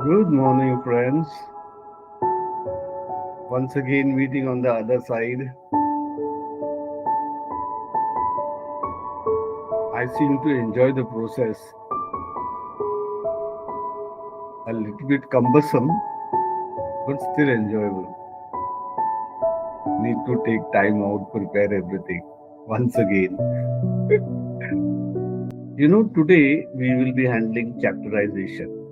Good morning, friends. Once again, meeting on the other side. I seem to enjoy the process. A little bit cumbersome, but still enjoyable. Need to take time out, prepare everything. Once again. Today we will be handling chapterization.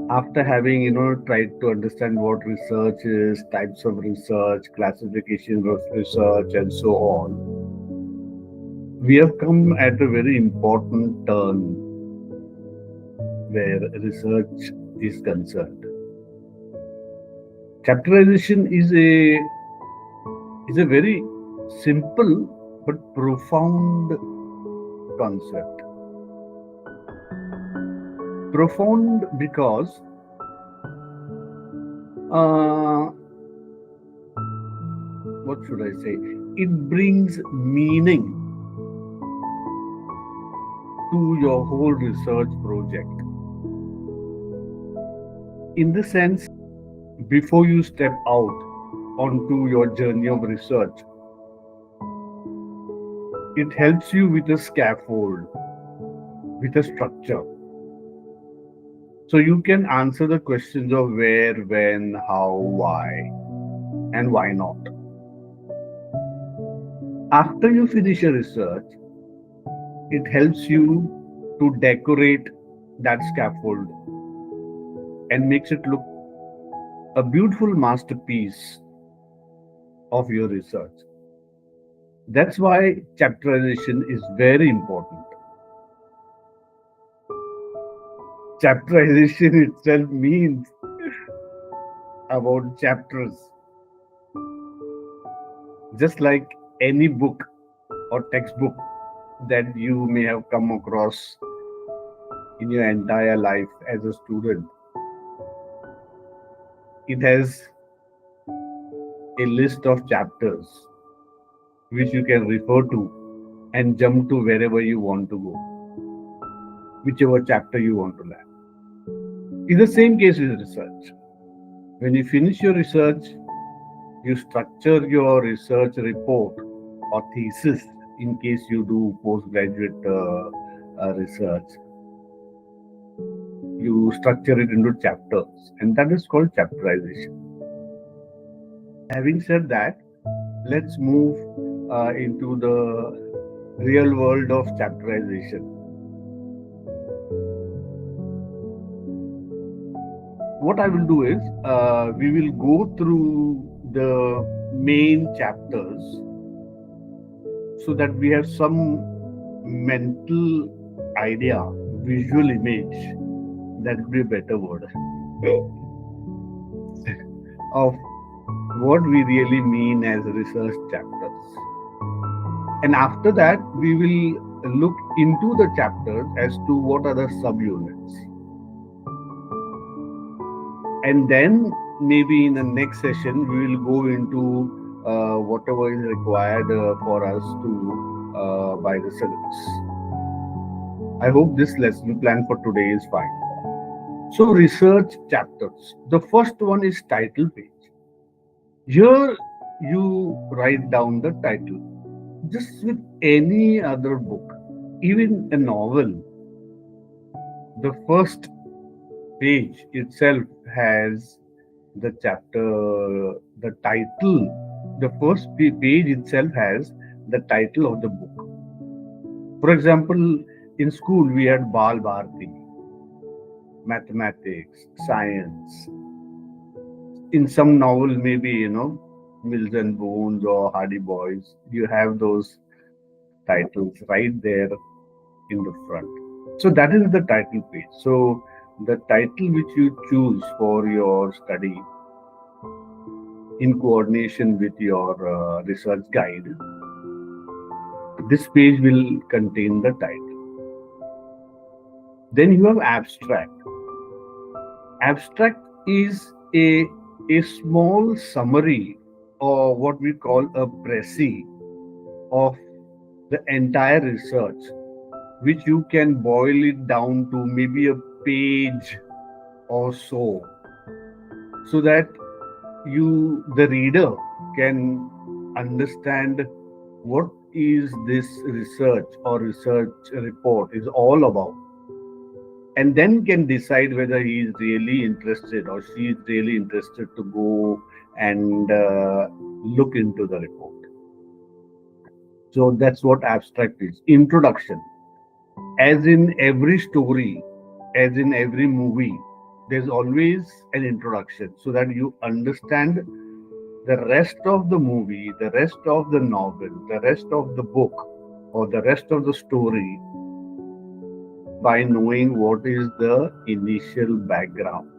After having, tried to understand what research is, types of research, classification of research, and so on, we have come at a very important turn where research is concerned. Chapterization is a very simple but profound concept. Profound because what should I say? It brings meaning to your whole research project. In the sense, before you step out onto your journey of research, it helps you with a scaffold, with a structure. So you can answer the questions of where, when, how, why, and why not. After you finish your research, it helps you to decorate that scaffold and makes it look a beautiful masterpiece of your research. That's why chapterization is very important. Chapterization itself means about chapters. Just like any book or textbook that you may have come across in your entire life as a student, it has a list of chapters which you can refer to and jump to wherever you want to go, whichever chapter you want to learn. In the same case with research. When you finish your research, you structure your research report or thesis in case you do postgraduate research. You structure it into chapters, and that is called chapterization. Having said that, let's move into the real world of chapterization. What I will do is we will go through the main chapters so that we have some mental idea, visual image, that would be a better word, of what we really mean as research chapters. And after that, we will look into the chapters as to what are the subunits. And then maybe in the next session, we will go into whatever is required for us to by the syllabus. I hope this lesson plan for today is fine. So, research chapters. The first one is title page. Here you write down the title. Just with any other book, even a novel, the first page itself has the chapter, the title. The first page itself has the title of the book. For example, in school we had Bal Bharati, mathematics, science. In some novel, maybe, Mills and Bones or Hardy Boys, you have those titles right there in the front. So that is the title page. So the title which you choose for your study in coordination with your research guide, this page will contain the title. Then you have abstract. Abstract is a small summary, or what we call a précis, of the entire research, which you can boil it down to maybe a page or so that the reader, can understand what is this research or research report is all about, and then can decide whether he is really interested or she is really interested to go and look into the report. So that's what abstract is. Introduction. As in every story, as in every movie, there's always an introduction so that you understand the rest of the movie, the rest of the novel, the rest of the book, or the rest of the story by knowing what is the initial background.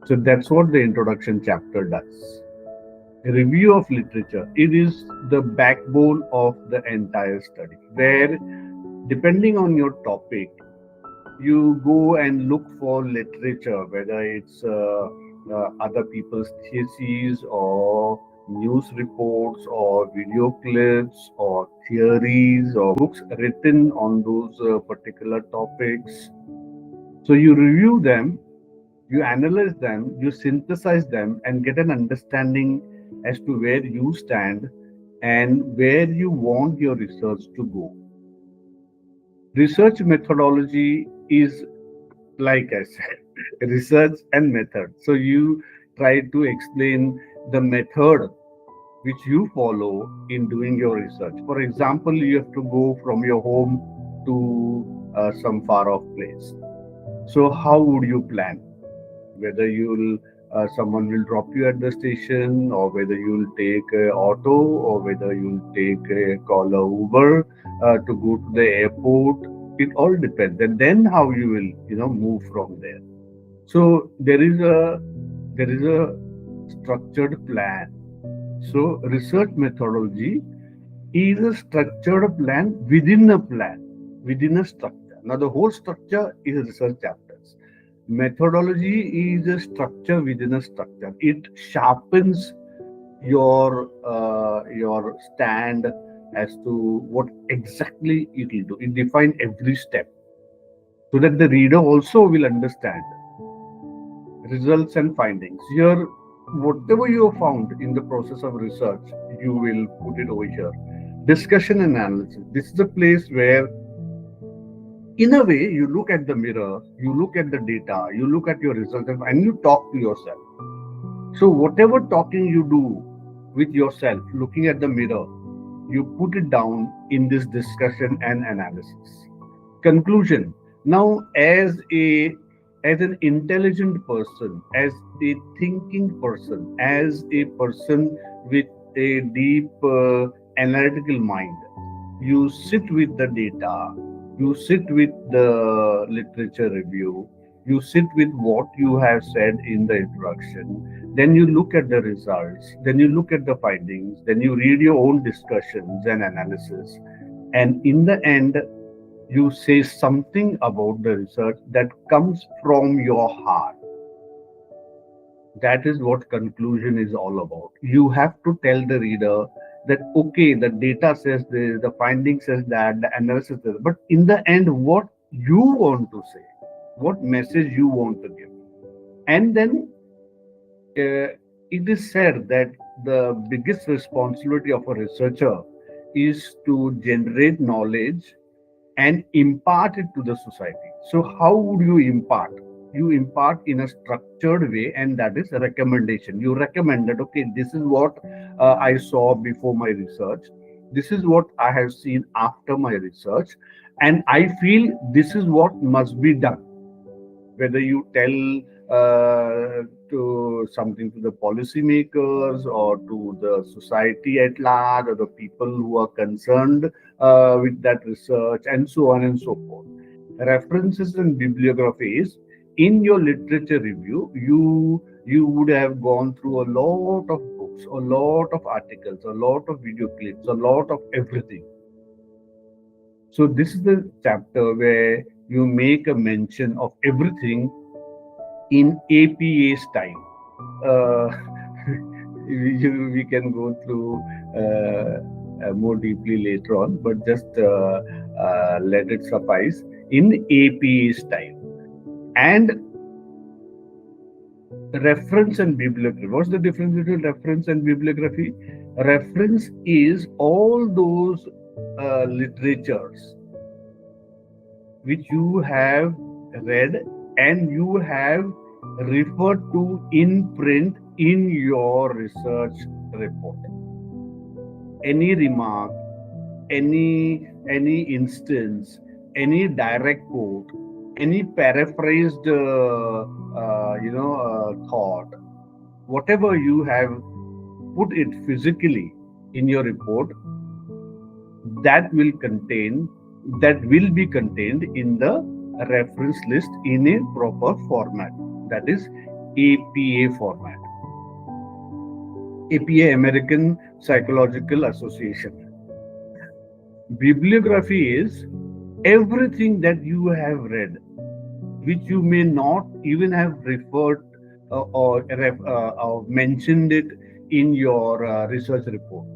So that's what the introduction chapter does. A review of literature. It is the backbone of the entire study, where depending on your topic, you go and look for literature, whether it's other people's theses or news reports or video clips or theories or books written on those particular topics. So you review them, you analyze them, you synthesize them, and get an understanding as to where you stand and where you want your research to go. Research methodology is, like I said, research and method. So you try to explain the method which you follow in doing your research. For example, you have to go from your home to some far off place. So how would you plan? Whether you'll someone will drop you at the station, or whether you'll take a auto, or whether you'll take a call a Uber to go to the airport. It all depends, and then how you will move from there. So there is a structured plan. So research methodology is a structured plan within a structure. Now the whole structure is research chapters. Methodology is a structure within a structure. It sharpens your stand as to what exactly it will do. It defines every step so that the reader also will understand results and findings. Here, whatever you have found in the process of research, you will put it over here. Discussion and analysis. This is a place where, in a way, you look at the mirror, you look at the data, you look at your results, and you talk to yourself. So, whatever talking you do with yourself, looking at the mirror, you put it down in this discussion and analysis. Conclusion. Now, as an intelligent person, as a thinking person, as a person with a deep analytical mind, you sit with the data, you sit with the literature review, you sit with what you have said in the introduction, then you look at the results, then you look at the findings, then you read your own discussions and analysis, and in the end, you say something about the research that comes from your heart. That is what conclusion is all about. You have to tell the reader that, okay, the data says this, the finding says that, the analysis says, but in the end, what you want to say, what message you want to give. And then it is said that the biggest responsibility of a researcher is to generate knowledge and impart it to the society. So how would you impart? You impart in a structured way, and that is a recommendation. You recommend that, okay, this is what I saw before my research, this is what I have seen after my research, and I feel this is what must be done. Whether you tell to something to the policymakers or to the society at large or the people who are concerned with that research, and so on and so forth. References and bibliographies. In your literature review, you would have gone through a lot of books, a lot of articles, a lot of video clips, a lot of everything. So this is the chapter where you make a mention of everything in APA style. We can go through more deeply later on, but just let it suffice in APA style. And reference and bibliography. What's the difference between reference and bibliography? Reference is all those literatures which you have read and you have referred to in print in your research report. Any remark, any instance, any direct quote, any paraphrased thought, whatever you have put it physically in your report, that will be contained in the reference list in a proper format, that is APA format. APA, American Psychological Association. Bibliography is everything that you have read, which you may not even have referred or mentioned it in your research report.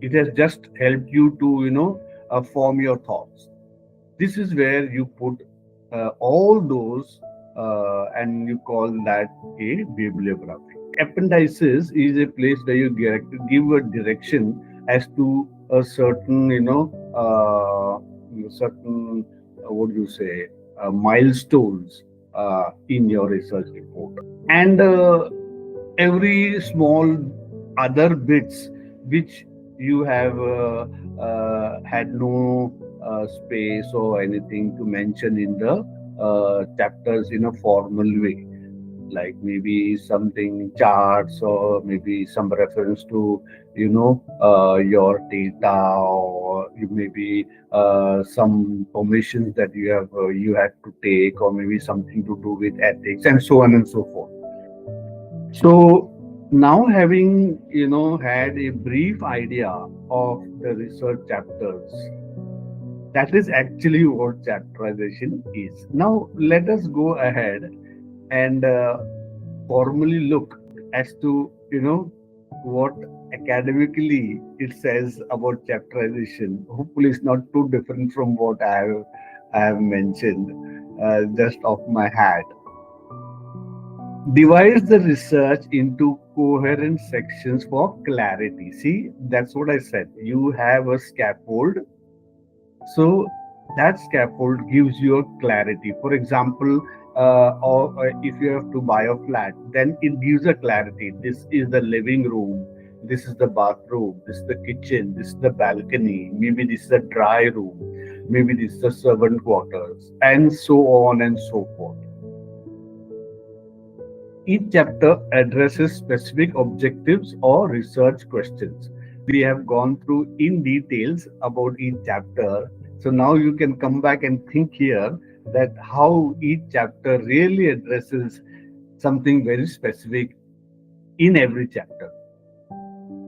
It has just helped you to form your thoughts. This is where you put all those and you call that a bibliography. Appendices is a place where you give a direction as to a certain what do you say milestones in your research report, and every small other bits which you have had no space or anything to mention in the chapters in a formal way, like maybe something charts or maybe some reference to your data, or maybe some permissions that you had to take, or maybe something to do with ethics and so on and so forth. So now, having had a brief idea of the research chapters, that is actually what chapterization is. Now let us go ahead and formally look as to what academically it says about chapterization. Hopefully it's not too different from what I have mentioned just off my hat. Divides the research into coherent sections for clarity. See, that's what I said. You have a scaffold, so that scaffold gives you a clarity. For example, or if you have to buy a flat, then it gives a clarity. This is the living room, this is the bathroom, this is the kitchen, this is the balcony, maybe this is the dry room, maybe this is the servant quarters, and so on and so forth. Each chapter addresses specific objectives or research questions. We have gone through in details about each chapter. So now you can come back and think here that how each chapter really addresses something very specific in every chapter.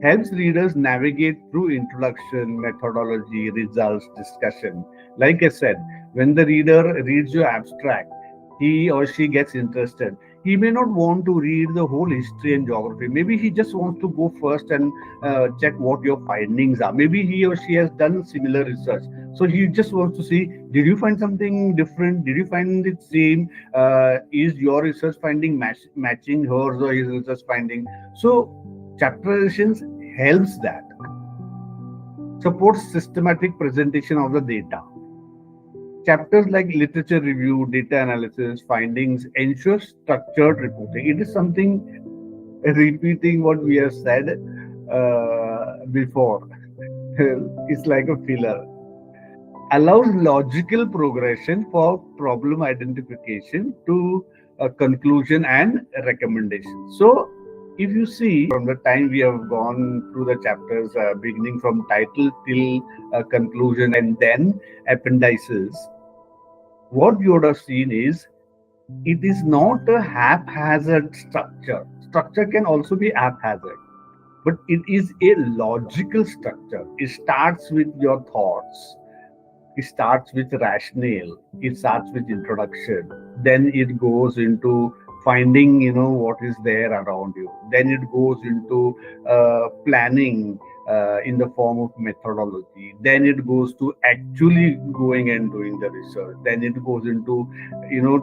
Helps readers navigate through introduction, methodology, results, discussion. Like I said, when the reader reads your abstract, he or she gets interested. He may not want to read the whole history and geography. Maybe he just wants to go first and check what your findings are. Maybe he or she has done similar research. So he just wants to see, did you find something different? Did you find it same? Is your research finding matching hers or his research finding? So chapterizations helps that. Supports systematic presentation of the data. Chapters like literature review, data analysis, findings ensure structured reporting. It is something repeating what we have said before. It's like a filler. Allows logical progression for problem identification to conclusion and recommendation. So, if you see from the time we have gone through the chapters, beginning from title till conclusion and then appendices, what you would have seen is it is not a haphazard structure. Structure can also be haphazard, but it is a logical structure. It starts with your thoughts. It starts with rationale. It starts with introduction. Then it goes into finding, what is there around you. Then it goes into planning, in the form of methodology. Then it goes to actually going and doing the research. Then it goes into,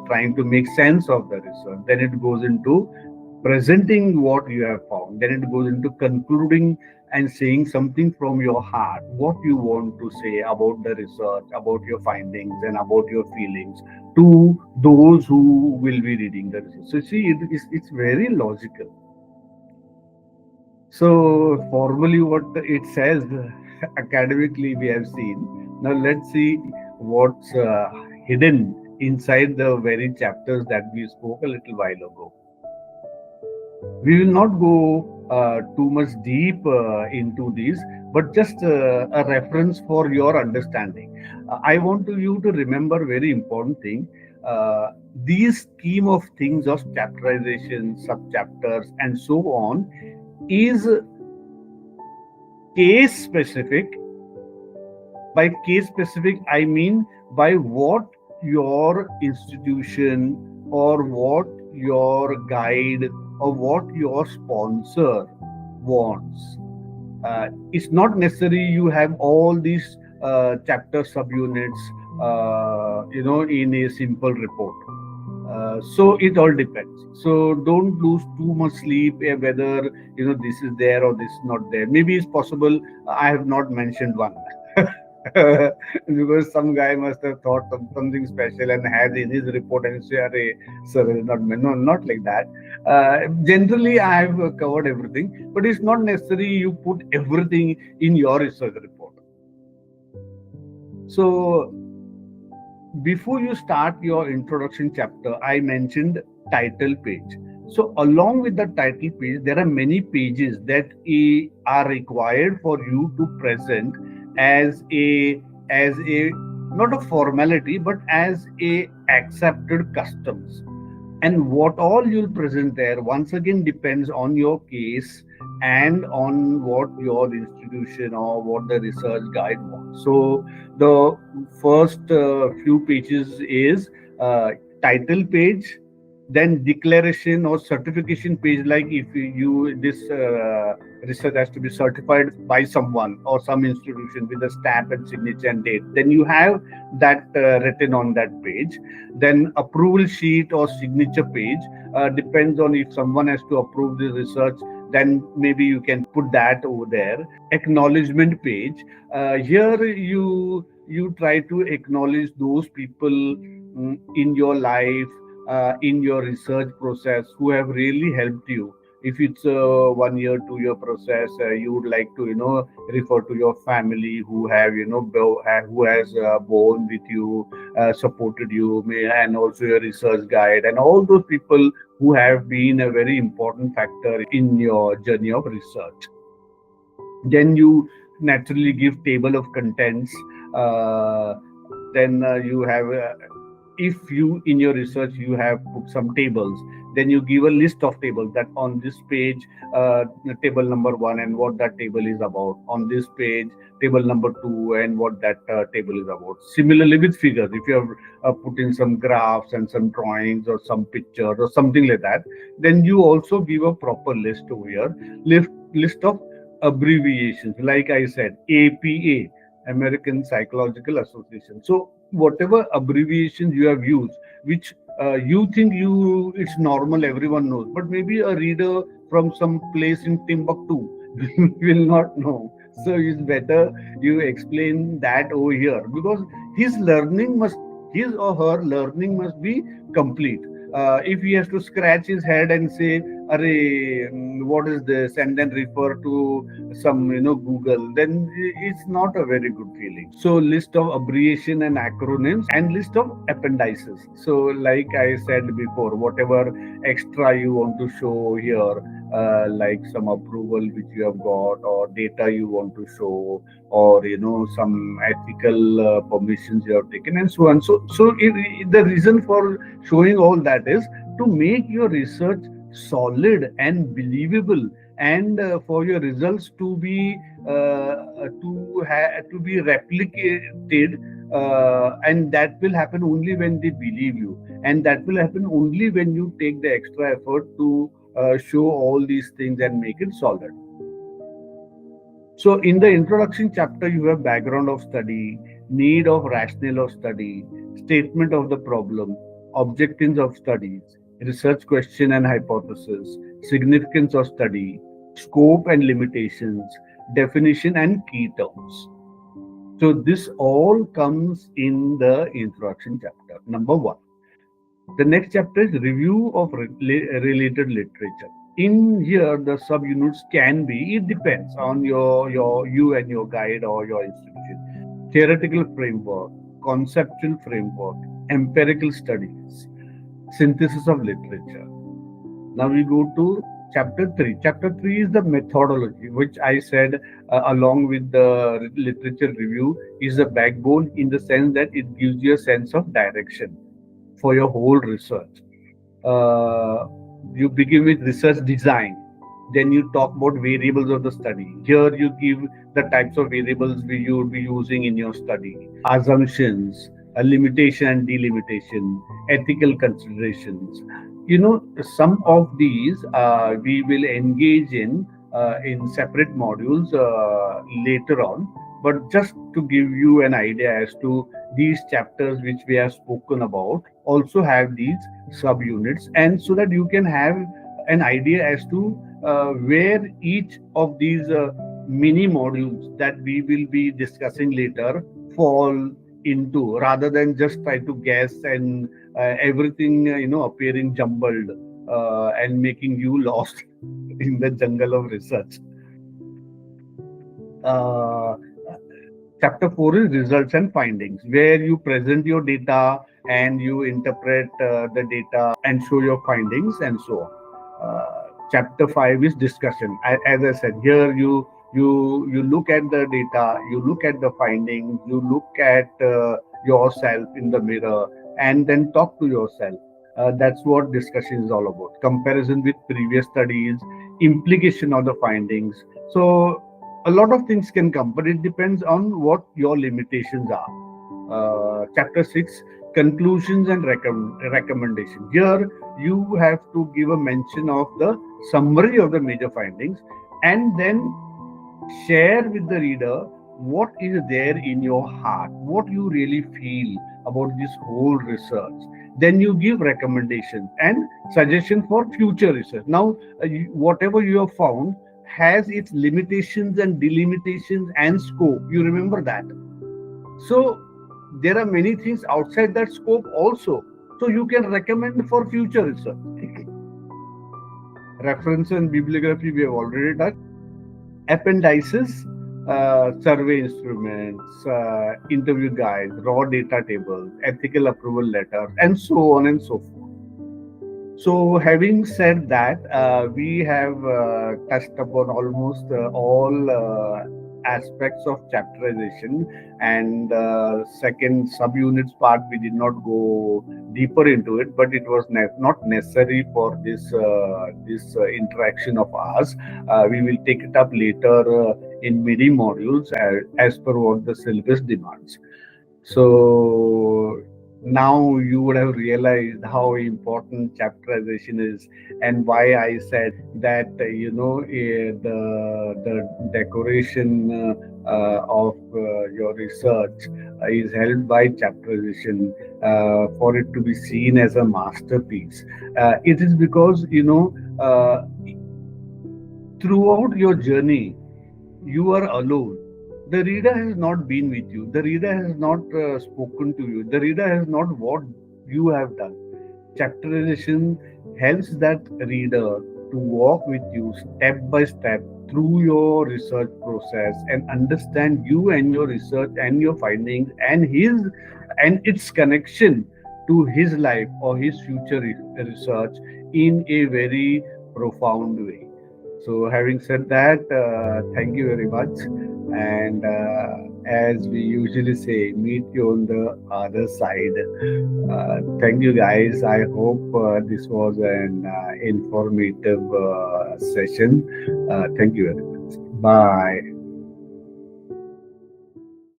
trying to make sense of the research. Then it goes into presenting what you have found. Then it goes into concluding and saying something from your heart, what you want to say about the research, about your findings, and about your feelings to those who will be reading the research. So, see, it's very logical. So, formally, what it says academically, we have seen. Now, let's see what's hidden inside the very chapters that we spoke a little while ago. We will not go too much deep into these, but just a reference for your understanding. I want you to remember very important thing. These scheme of things of chapterization, subchapters, and so on is case specific. By case specific, I mean by what your institution or what your guide or what your sponsor wants. It's not necessary you have all these chapter subunits, in a simple report. So it all depends. So don't lose too much sleep whether this is there or this is not there. Maybe it's possible I have not mentioned one. Because some guy must have thought of something special and had in his report and say, "Arey, sir, it's not no, not like that." Generally, I have covered everything, but it's not necessary you put everything in your research report. So before you start your introduction chapter, I mentioned title page. So along with the title page, there are many pages that are required for you to present as a not a formality but as a accepted customs. And what all you'll present there once again depends on your case and on what your institution or what the research guide wants. So the first few pages is title page, then declaration or certification page, like if you this research has to be certified by someone or some institution with a stamp and signature and date, then you have that written on that page. Then approval sheet or signature page, depends on if someone has to approve the research, then maybe you can put that over there. Acknowledgement page, here you try to acknowledge those people in your life, in your research process, who have really helped you. If it's a 1 year 2 year process, you would like to refer to your family who have who has borne with you, supported you, and also your research guide and all those people who have been a very important factor in your journey of research. Then you naturally give table of contents. Then you have if you in your research you have put some tables, then you give a list of tables that on this page, table number 1 and what that table is about, on this page table number 2 and what that table is about. Similarly with figures, if you have put in some graphs and some drawings or some pictures or something like that, then you also give a proper list over here. List of abbreviations, like I said, APA, American Psychological Association. So whatever abbreviations you have used, which you think it's normal, everyone knows, but maybe a reader from some place in Timbuktu will not know. So it's better you explain that over here, because his or her learning must be complete. If he has to scratch his head and say, "Arey, what is this?" and then refer to some Google, then it's not a very good feeling. So list of abbreviation and acronyms and list of appendices. So like I said before, whatever extra you want to show here, like some approval which you have got or data you want to show, or some ethical permissions you have taken and so on. So the reason for showing all that is to make your research solid and believable, and for your results to be to be replicated, and that will happen only when they believe you, and that will happen only when you take the extra effort to show all these things and make it solid. So, in the introduction chapter, you have background of study, need of rationale of study, statement of the problem, objectives of studies, research question and hypothesis, significance of study, scope and limitations, definition and key terms. So, this all comes in the introduction chapter. Number one. The next chapter is review of related literature. In here, the subunits can be, it depends on your you and your guide or your institution. Theoretical framework, conceptual framework, empirical studies, synthesis of literature. Now we go to chapter 3. Chapter 3 is the methodology, which I said along with the literature review is the backbone in the sense that it gives you a sense of direction for your whole research. Uh, you begin with research design, then you talk about variables of the study. Here you give the types of variables you would be using in your study, assumptions, a limitation and delimitation, ethical considerations. Some of these we will engage in separate modules later on, but just to give you an idea as to these chapters which we have spoken about also have these subunits, and so that you can have an idea as to where each of these mini modules that we will be discussing later fall into, rather than just try to guess and everything appearing jumbled and making you lost in the jungle of research. uh, Chapter 4 is results and findings, where you present your data and you interpret the data and show your findings and so on. Chapter 5 is discussion. As I said, here you look at the data, you look at the findings, you look at yourself in the mirror, and then talk to yourself. That's what discussion is all about. Comparison with previous studies, implication of the findings. So a lot of things can come, but it depends on what your limitations are. Chapter 6, conclusions and recommendations. Here you have to give a mention of the summary of the major findings, and then share with the reader what is there in your heart, what you really feel about this whole research. Then you give recommendations and suggestions for future research. Now, whatever you have found has its limitations and delimitations and scope. You remember that. So there are many things outside that scope also. So you can recommend for future research. Reference and bibliography we have already touched. Appendices, survey instruments, interview guides, raw data tables, ethical approval letters, and so on and so forth. So, having said that, we have touched upon almost all aspects of chapterization, and second subunits part we did not go deeper into it, but it was not necessary for this interaction of ours. We will take it up later in mini modules as per what the syllabus demands. So now you would have realized how important chapterization is, and why I said that the decoration of your research is held by chapterization, for it to be seen as a masterpiece. It is because throughout your journey you are alone. The reader has not been with you. The reader has not spoken to you. The reader has not what you have done. Chapterization helps that reader to walk with you step by step through your research process and understand you and your research and your findings and its connection to his life or his future research in a very profound way. So, having said that, thank you very much. And as we usually say, meet you on the other side. Thank you, guys. I hope this was an informative session. Thank you very much. Bye.